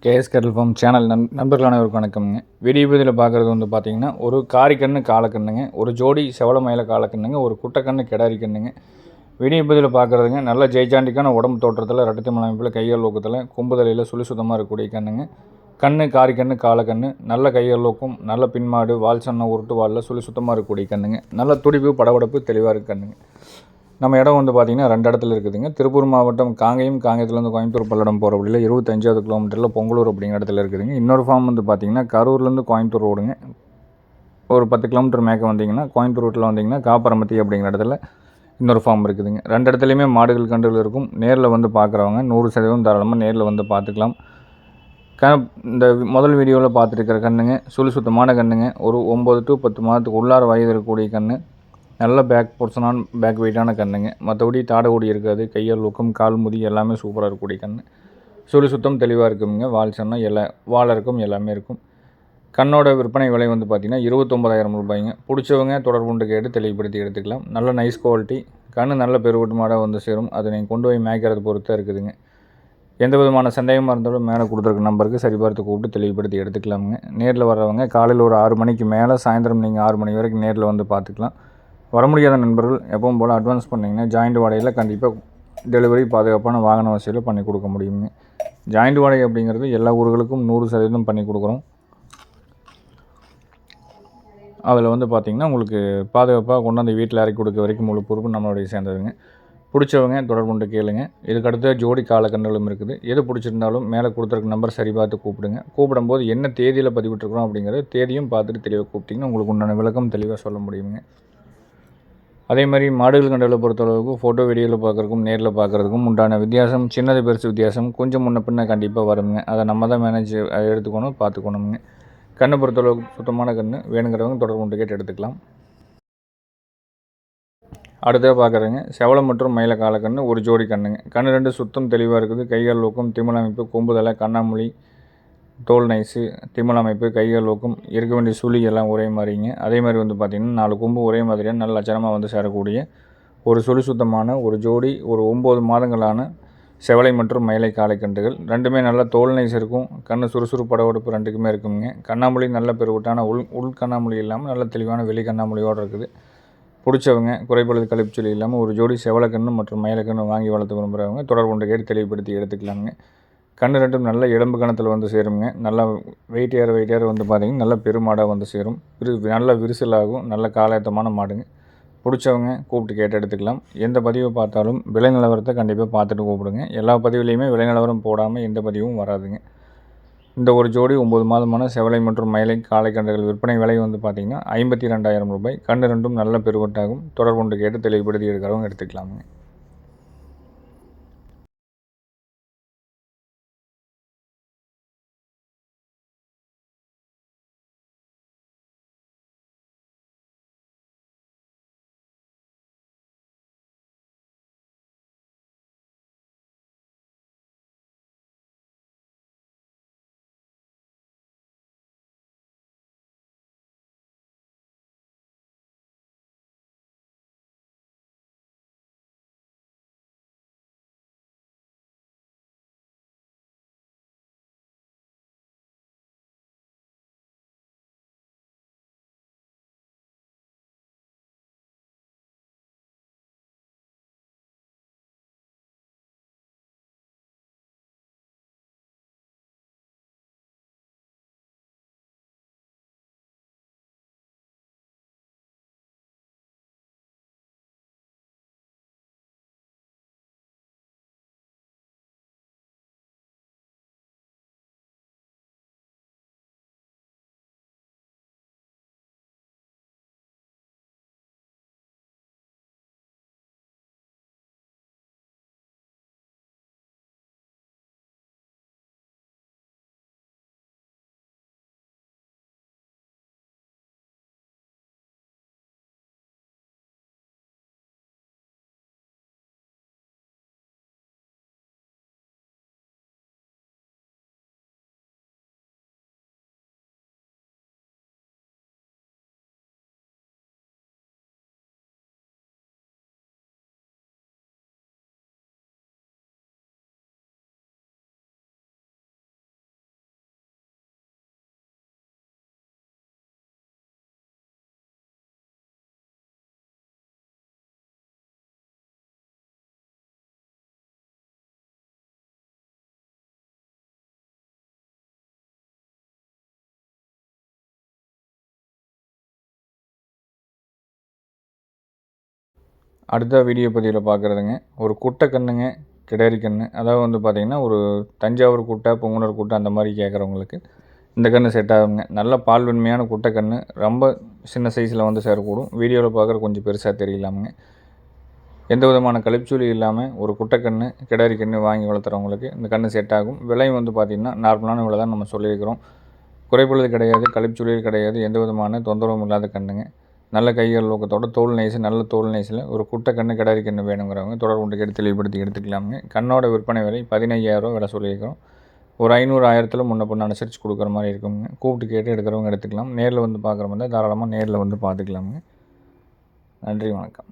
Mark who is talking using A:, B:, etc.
A: KS கேட்டல் form channel நண்பர்கள் அனைவருக்கும் வணக்கம்ங்க. வீடியோ பதிவில் பார்க்குறது வந்து பார்த்தீங்கன்னா, ஒரு காரிக்கண்ணு காலக்கண்ணுங்க, ஒரு ஜோடி செவல மயில காலக்கண்ணுங்க, ஒரு குட்டைக்கண்ணு கிடாரி கண்ணுங்க. வீடியோ பதிவில் பார்க்குறதுங்க நல்ல ஜெய்ஜாண்டிக்கான உடம்பு தோற்றத்தில் ரெட்டத்தி அமைப்பில் கையால் ஊக்கத்தில் கொம்புதலையில் சுழி சுத்தமாக இருக்கக்கூடிய கண்ணுங்க. கண்ணு காரிக்கண்ணு காலக்கண்ணு நல்ல கையால் ஊக்கம், நல்ல பின்மாடு, வால் சன்ன உருட்டு வாலில் சுழி சுத்தமாக இருக்கக்கூடிய கண்ணுங்க. நல்ல துடிப்பு படபடப்பு தெளிவாக இருக்க கண்ணுங்க. நம்ம இடம் வந்து பார்த்திங்கன்னா 2 இடத்துல இருக்குதுங்க. திருப்பூர் மாவட்டம் காங்கேயத்துலேருந்து கோயம்புத்தூர் பல்லடம் போகிற வழியில் 25வது கிலோமீட்டரில் பொங்கலூர் அப்படிங்கிற இடத்துல இருக்குதுங்க. இன்னொரு ஃபார்ம் வந்து பார்த்திங்கன்னா கரூர்லேருந்து கோயம்புத்தூர் ரோடுங்க. ஒரு 10 கிலோமீட்டர் மேற்க வந்தீங்கன்னா கோயம்புத்தூர் ரோட்டில் வந்தீங்கன்னா காப்பரமத்தி அப்படிங்கிற இடத்துல இன்னொரு ஃபார்ம் இருக்குதுங்க. 2 இடத்துலையுமே மாடுகள் கன்றுகள் இருக்கும். நேரில் வந்து பார்க்குறவங்க 100% தாராளமாக நேரில் வந்து பார்த்துக்கலாம். இந்த முதல் வீடியோவில் பார்த்துருக்கிற கண்ணுங்க சுழி சுத்தமான கண்ணுங்க. ஒரு 9 to 10 மாதத்துக்கு உள்ளார வயது இருக்கக்கூடிய கன்று. நல்ல பேக் போர்ஷனான பேக் வெயிட்டான கண்ணுங்க. மற்றபடி தாடை இருக்காது. கையால் ஊக்கம், கால் முதி எல்லாமே சூப்பராக இருக்கக்கூடிய கன்று. சுழி சுத்தம் தெளிவாக இருக்குங்க. வால் சன்ன வால் இருக்கும் எல்லாமே இருக்கும். கண்ணோட விற்பனை விலை வந்து பார்த்திங்கன்னா 29,000 ரூபாய்ங்க. பிடிச்சவங்க தொடர்புண்டு கேட்டு தெளிவுபடுத்தி எடுத்துக்கலாம். நல்ல நைஸ் குவாலிட்டி கன்று, நல்ல பெருவட்டு மாடாக வந்து சேரும். அதை நீங்கள் கொண்டு போய் மேய்க்கிறத பொறுத்தான் இருக்குதுங்க. எந்த விதமான சந்தேகமாக இருந்தாலும் மேலே கொடுத்துருக்க நம்பருக்கு சரிபார்த்து கூப்பிட்டு தெளிவுபடுத்தி எடுத்துக்கலாமுங்க. நேரில் வர்றவங்க காலையில் ஒரு 6 மணிக்கு மேலே சாயந்தரம் நீங்கள் 6 மணி வரைக்கும் நேரில் வந்து பார்த்துக்கலாம். வர முடியாத நண்பர்கள் எப்பவும் போல் அட்வான்ஸ் பண்ணிங்கன்னா ஜாயிண்ட் வாடகையில் கண்டிப்பாக டெலிவரி பாதுகாப்பான வாகன வசதியில் பண்ணி கொடுக்க முடியுங்க. ஜாயிண்ட் வாடகை அப்படிங்கிறது எல்லா ஊர்களுக்கும் 100% பண்ணி கொடுக்குறோம். அதில் வந்து பார்த்திங்கன்னா உங்களுக்கு பாதுகாப்பாக கொண்டாந்து வீட்டில் இறக்கி கொடுக்க வரைக்கும் முழு பொறுப்பு நம்மளுடைய சேர்ந்ததுங்க. பிடிச்சவங்க தொடர்புண்டு கேளுங்க. இதுக்கடுத்து ஜோடி காலக்கன்றுகளும் இருக்குது. எது பிடிச்சிருந்தாலும் மேலே கொடுத்துருக்க நம்பர் சரி பார்த்து கூப்பிடுங்க. கூப்பிடும்போது என்ன தேதியில் பதிவிட்டுருக்குறோம் அப்படிங்கிறது தேதியும் பார்த்துட்டு தெளிவாக கூப்பிட்டிங்கன்னா உங்களுக்கு உண்டான விளக்கம் தெளிவாக சொல்ல முடியுங்க. அதே மாதிரி மாடுகள் கன்றுகளை பொறுத்தளவுக்கு ஃபோட்டோ வீடியோவில் பார்க்குறதுக்கும் நேரில் பார்க்குறதுக்கும் உண்டான வித்தியாசம் சின்னது பெருசு வித்தியாசம் கொஞ்சம் முன்ன பின்ன கண்டிப்பாக வருங்க. அதை நம்ம தான் மேனேஜ் எடுத்துக்கணும், பார்த்துக்கணுங்க. கண்ணை பொறுத்தளவுக்கு சுத்தமான கன்று வேணுங்கிறவங்க தொடர்பு கொண்டு கேட்டு எடுத்துக்கலாம். அடுத்ததாக பார்க்குறேங்க செவலை மற்றும் மயில காலக்கன்று ஒரு ஜோடி கண்ணுங்க. கன்று 2 சுத்தம் தெளிவாக இருக்குது. கைகால் ஊக்கம், திமில் அமைப்பு, கொம்புதலை, கண்ணாமொழி, தோல் நைஸு, திமில் அமைப்பு, கைகால் ஊக்கம், இருக்க வேண்டிய சுழி எல்லாம் ஒரே மாதிரிங்க. அதே மாதிரி வந்து பார்த்திங்கன்னா 4 கொம்பு ஒரே மாதிரியான நல்ல லட்சணமாக வந்து சேரக்கூடிய ஒரு சுழி சுத்தமான ஒரு ஜோடி ஒரு 9 மாதங்களான செவலை மற்றும் மயிலை காளைக்கன்றுகள். ரெண்டுமே நல்ல தோல் நைஸ் இருக்கும். கண்ணு சுறுசுறுப்பு படவெடுப்பு ரெண்டுக்குமே இருக்குங்க. கண்ணாமொழி நல்ல பெருவிட்டான உள் கண்ணாமொழி இல்லாமல் நல்ல தெளிவான வெளி கண்ணாமொழியோடு இருக்குது. பிடிச்சவங்க குறைபழுது கழிப்புச்சொல்லி இல்லாமல் ஒரு ஜோடி செவலக்கன்று மற்றும் மயிலக்கன்று வாங்கி வளர்த்து விரும்புகிறவங்க தொடர்பு கொண்டு கேட்டு தெளிவுபடுத்தி எடுத்துக்கலாங்க. கன்று 2 நல்ல எலும்பு கணத்தில் வந்து சேருங்க. நல்லா வெயிட் ஏற வந்து பார்த்திங்கன்னா நல்ல பெருமாடாக வந்து சேரும். நல்ல விரிசலாகும். நல்ல காலாயத்தமான மாடுங்க. பிடிச்சவங்க கூப்பிட்டு கேட்டு எடுத்துக்கலாம். எந்த பதிவை பார்த்தாலும் விலை நிலவரத்தை கண்டிப்பாக பார்த்துட்டு கூப்பிடுங்க. எல்லா பதிவுலேயுமே விலை நிலவரம் போடாமல் எந்த பதிவும் வராதுங்க. இந்த ஒரு ஜோடி 9 மாதமான செவலை மற்றும் மயிலை காளைக்கன்றுகள் விற்பனை விலை வந்து பார்த்திங்கன்னா 52,000 ரூபாய். கன்று 2 நல்ல பெருவட்டாகும். தொடர்பு கொண்டு கேட்டு தெளிவுபடுத்தி எடுக்கிறவங்க எடுத்துக்கலாமுங்க. அடுத்த வீடியோ பதிவில் பார்க்குறதுங்க ஒரு குட்டை கன்றுங்க, கிடாரி கன்று. அதாவது வந்து பார்த்திங்கன்னா ஒரு தஞ்சாவூர் குட்டை, பொங்குனர் குட்டை அந்த மாதிரி கேட்குறவங்களுக்கு இந்த கன்று செட் ஆகுங்க. நல்ல பால் வெண்மையான குட்டை கன்று, ரொம்ப சின்ன சைஸில் வந்து சேரக்கூடும். வீடியோவில் பார்க்குற கொஞ்சம் பெருசாக தெரியலாமுங்க. எந்த விதமான கழிப்புச்சொலி இல்லாமல் ஒரு குட்டை கன்று, கிடாரி கன்று வாங்கி வளர்த்துறவங்களுக்கு இந்த கன்று செட் ஆகும். விலையும் வந்து பார்த்திங்கன்னா நார்மலான விலை தான் நம்ம சொல்லியிருக்கிறோம். குறைப்பொழுது கிடையாது, கழிப்புச்சொலியில் கிடையாது, எந்த விதமான தொந்தரவும் இல்லாத கன்றுங்க. நல்ல கைகள் நோக்கத்தோட தோல் நைஸு, நல்ல தோல் நைஸில் ஒரு குட்டை கன்று, கிடாரி கன்று வேணுங்கிறவங்க தொடர்பு கொண்டு கேட்டு தெளிவுபடுத்தி எடுத்துக்கலாமுங்க. கண்ணோட விற்பனை விலை 15,000 விலை சொல்லியிருக்கிறோம். ஒரு 500, 1000 முன்ன பின்ன அனுசரித்து கொடுக்குற மாதிரி இருக்குங்க. கூப்பிட்டு கேட்டு எடுக்கிறவங்க எடுத்துக்கலாம். நேரில் வந்து பார்க்குற மாதிரி தாராளமாக நேரில் வந்து பார்த்துக்கலாமுங்க. நன்றி, வணக்கம்.